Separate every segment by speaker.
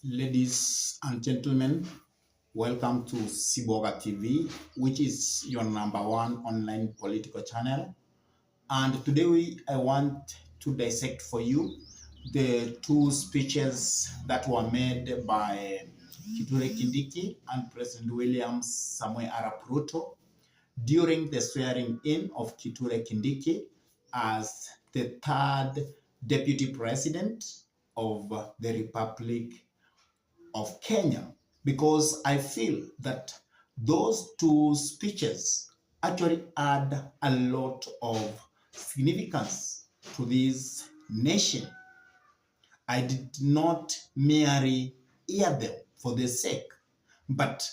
Speaker 1: Ladies and gentlemen, welcome to Siboga TV, which is your #1 online political channel. And today I want to dissect for you the two speeches that were made by Kithure Kindiki and President William Samoei Arap Ruto during the swearing in of Kithure Kindiki as the third deputy president of the Republic of Kenya, because I feel that those two speeches actually add a lot of significance to this nation. I did not merely hear them for their sake, but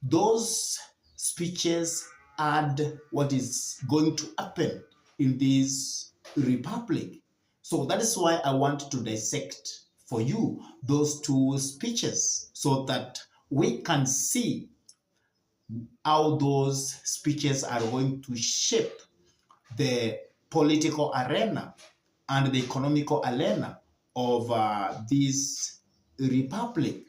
Speaker 1: those speeches add what is going to happen in this republic. So that is why I want to dissect for you those two speeches so that we can see how those speeches are going to shape the political arena and the economical arena of this republic.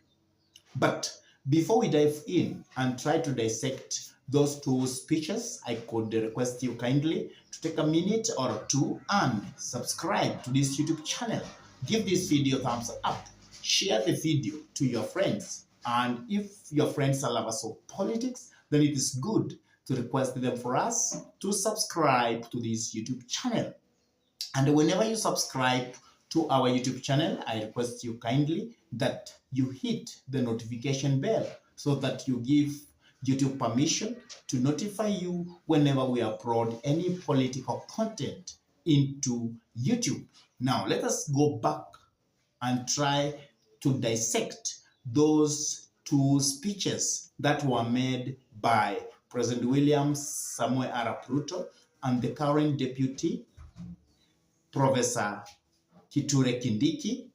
Speaker 1: But before we dive in and try to dissect those two speeches, I could request you kindly to take a minute or two and subscribe to this YouTube channel. Give this video a thumbs up, share the video to your friends, and if your friends are lovers of politics, then it is good to request them for us to subscribe to this YouTube channel. And whenever you subscribe to our YouTube channel, I request you kindly that you hit the notification bell so that you give YouTube permission to notify you whenever we upload any political content into YouTube. Now, let us go back and try to dissect those two speeches that were made by President William Samoei Arap Ruto and the current deputy, Professor Kithure Kindiki,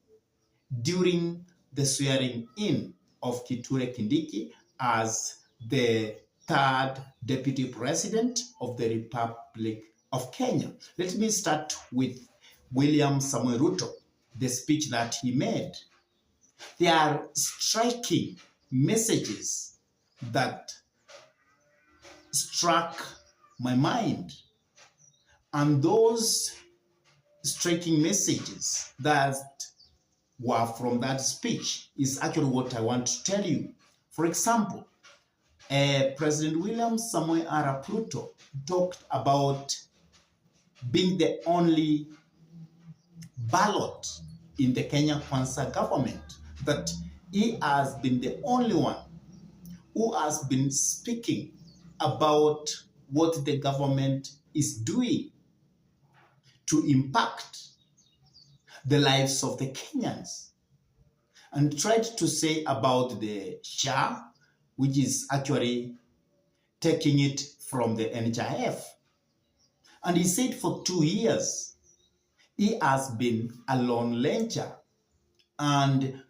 Speaker 1: during the swearing in of Kithure Kindiki as the third deputy president of the Republic of Kenya. Let me start with William Samoei Ruto, the speech that he made. There are striking messages that struck my mind, and those striking messages that were from that speech is actually what I want to tell you. For example, President William Samoei Arap Ruto talked about being the only ballot in the Kenya Kwanza government, that he has been the only one who has been speaking about what the government is doing to impact the lives of the Kenyans, and tried to say about the SHA, which is actually taking it from the NHIF. And he said for 2 years, he has been a lone ranger, and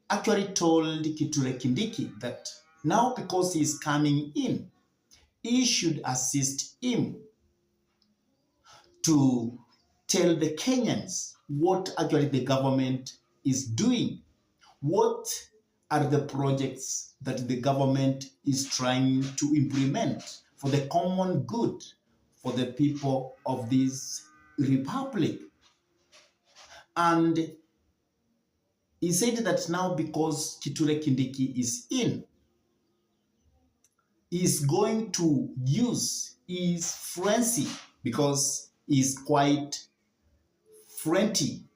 Speaker 1: actually told Kithure Kindiki that now because he is coming in, he should assist him to tell the Kenyans what actually the government is doing. What are the projects that the government is trying to implement for the common good for the people of this republic? And he said that now because Kithure Kindiki is in, he's going to use his frenzy, because he's quite frenzy,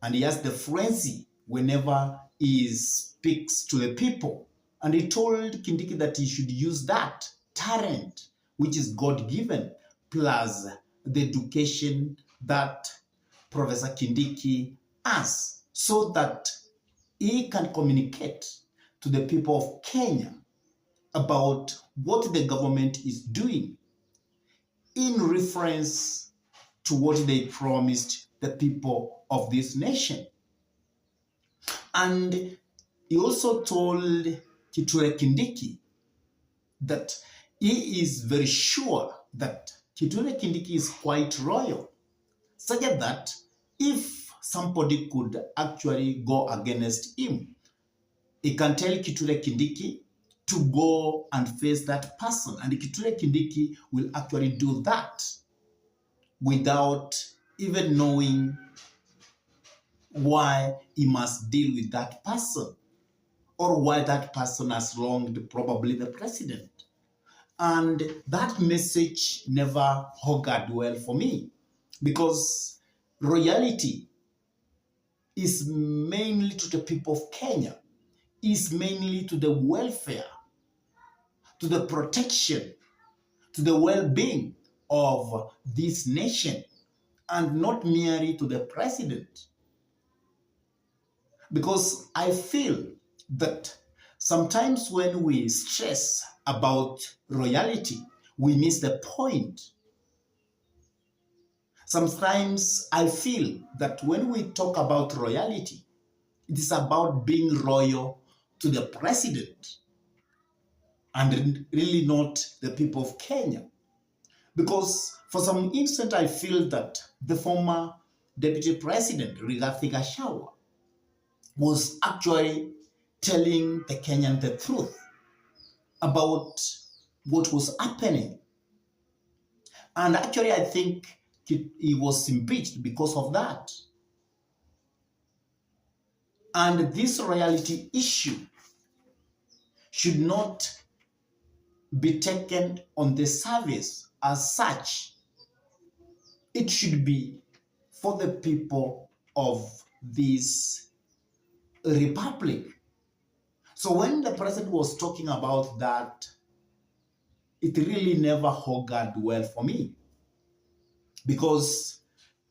Speaker 1: and he has the frenzy whenever he speaks to the people. And he told Kindiki that he should use that talent, which is God-given, plus the education that Professor Kindiki has, so that he can communicate to the people of Kenya about what the government is doing in reference to what they promised the people of this nation. And he also told Kithure Kindiki that he is very sure that Kithure Kindiki is quite royal, such that if somebody could actually go against him, he can tell Kithure Kindiki to go and face that person. And Kithure Kindiki will actually do that without even knowing why he must deal with that person or why that person has wronged probably the president. And that message never augured well for me, because royalty is mainly to the people of Kenya, is mainly to the welfare, to the protection, to the well-being of this nation, and not merely to the president. Because I feel that sometimes when we stress about royalty, we miss the point. Sometimes I feel that when we talk about royalty, it is about being royal to the president and really not the people of Kenya. Because for some instant, I feel that the former deputy president, Rigathi Gachagua, was actually telling the Kenyan the truth about what was happening. And actually, I think he was impeached because of that. And this royalty issue should not be taken on the surface as such. It should be for the people of this republic. So when the president was talking about that, it really never augured well for me, because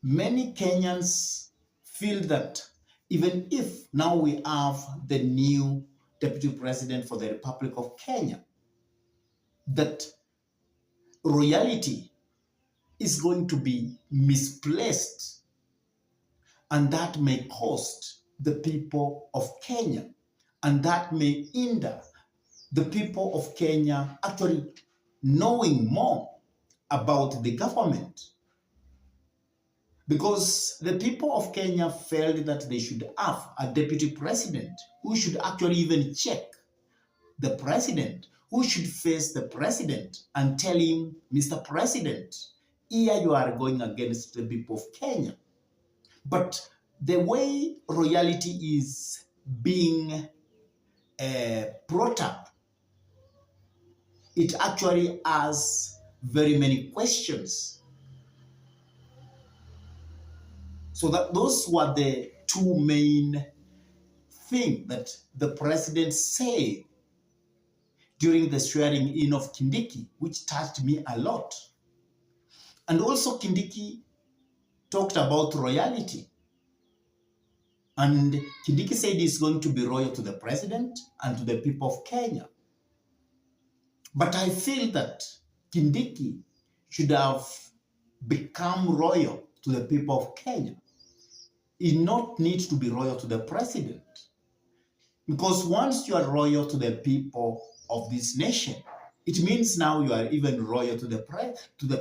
Speaker 1: many Kenyans feel that even if now we have the new deputy president for the Republic of Kenya, that royalty is going to be misplaced, and that may cost the people of Kenya, and that may hinder the people of Kenya actually knowing more about the government. Because the people of Kenya felt that they should have a deputy president who should actually even check the president, who should face the president and tell him, Mr. President, here you are going against the people of Kenya. But the way royalty is being brought up, it actually has very many questions. So that those were the two main things that the president said during the swearing in of Kindiki, which touched me a lot. And also Kindiki talked about royalty. And Kindiki said he's going to be royal to the president and to the people of Kenya. But I feel that Kindiki should have become royal to the people of Kenya. He not need to be royal to the president. Because once you are royal to the people of this nation, it means now you are even royal to the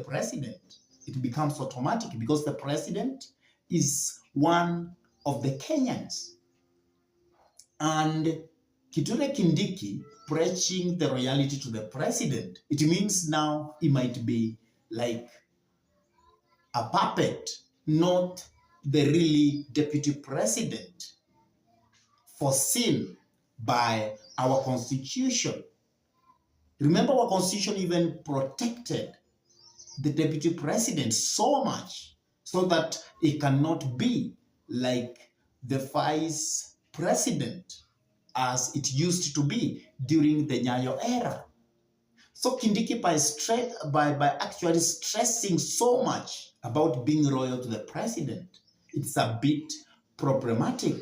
Speaker 1: president. It becomes automatic, because the president is one of the Kenyans. And Kithure Kindiki preaching the royalty to the president, it means now he might be like a puppet, not the really deputy president foreseen by our constitution. Remember, our constitution even protected the deputy president so much so that it cannot be like the vice president as it used to be during the Nyayo era. So Kindiki, by actually stressing so much about being royal to the president, it's a bit problematic.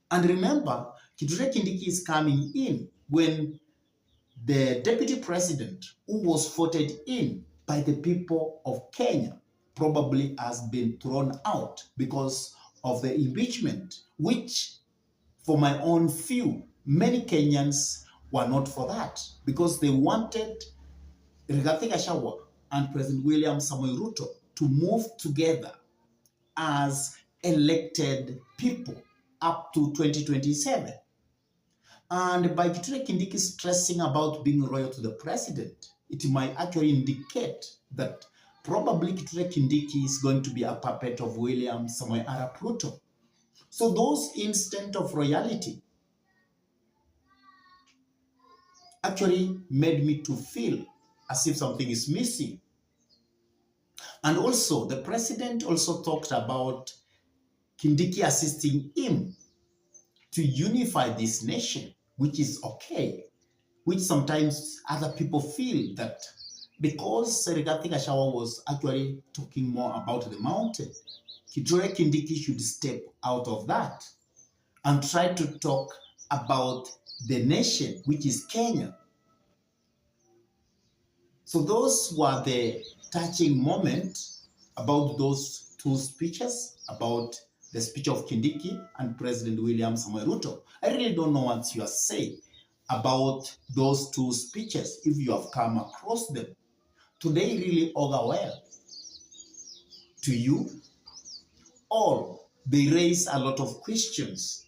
Speaker 1: And remember, Kithure Kindiki is coming in when the deputy president, who was voted in by the people of Kenya, probably has been thrown out because of the impeachment, which, for my own view, many Kenyans were not for that, because they wanted Rigathi Gachagua and President William Samoei Ruto to move together as elected people up to 2027. And by Kithure Kindiki stressing about being loyal to the president, it might actually indicate that probably Kithure Kindiki is going to be a puppet of William Samoei Arap Ruto. So those instant of royalty actually made me to feel as if something is missing. And also, the president also talked about Kindiki assisting him to unify this nation, which is okay, which sometimes other people feel that because Rigathi Gachagua was actually talking more about the mountain, Kithure Kindiki should step out of that and try to talk about the nation, which is Kenya. So those were the touching moments about those two speeches, about the speech of Kindiki and President William Samoei Ruto. I really don't know what you are saying about those two speeches, if you have come across them. Do they really augur well to you? Or they raise a lot of questions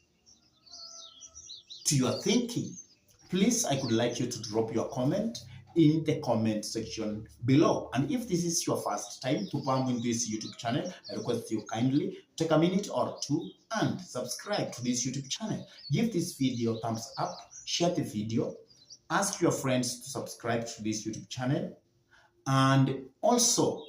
Speaker 1: to your thinking? Please, I would like you to drop your comment in the comment section below. And if this is your first time to come in this YouTube channel, I request you kindly take a minute or two and subscribe to this YouTube channel. Give this video a thumbs up, share the video, ask your friends to subscribe to this YouTube channel, and also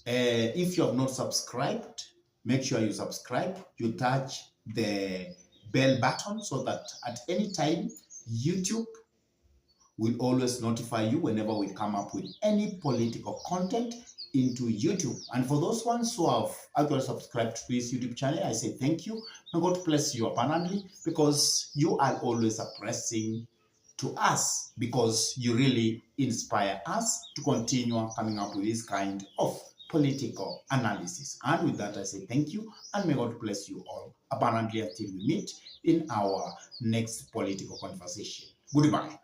Speaker 1: if you have not subscribed, make sure you subscribe, you touch the bell button so that at any time YouTube will always notify you whenever we come up with any political content into YouTube. And for those ones who have actually subscribed to this YouTube channel, I say thank you. May God bless you abundantly, because you are always a blessing to us, because you really inspire us to continue coming up with this kind of political analysis. And with that, I say thank you, and may God bless you all abundantly until we meet in our next political conversation. Goodbye.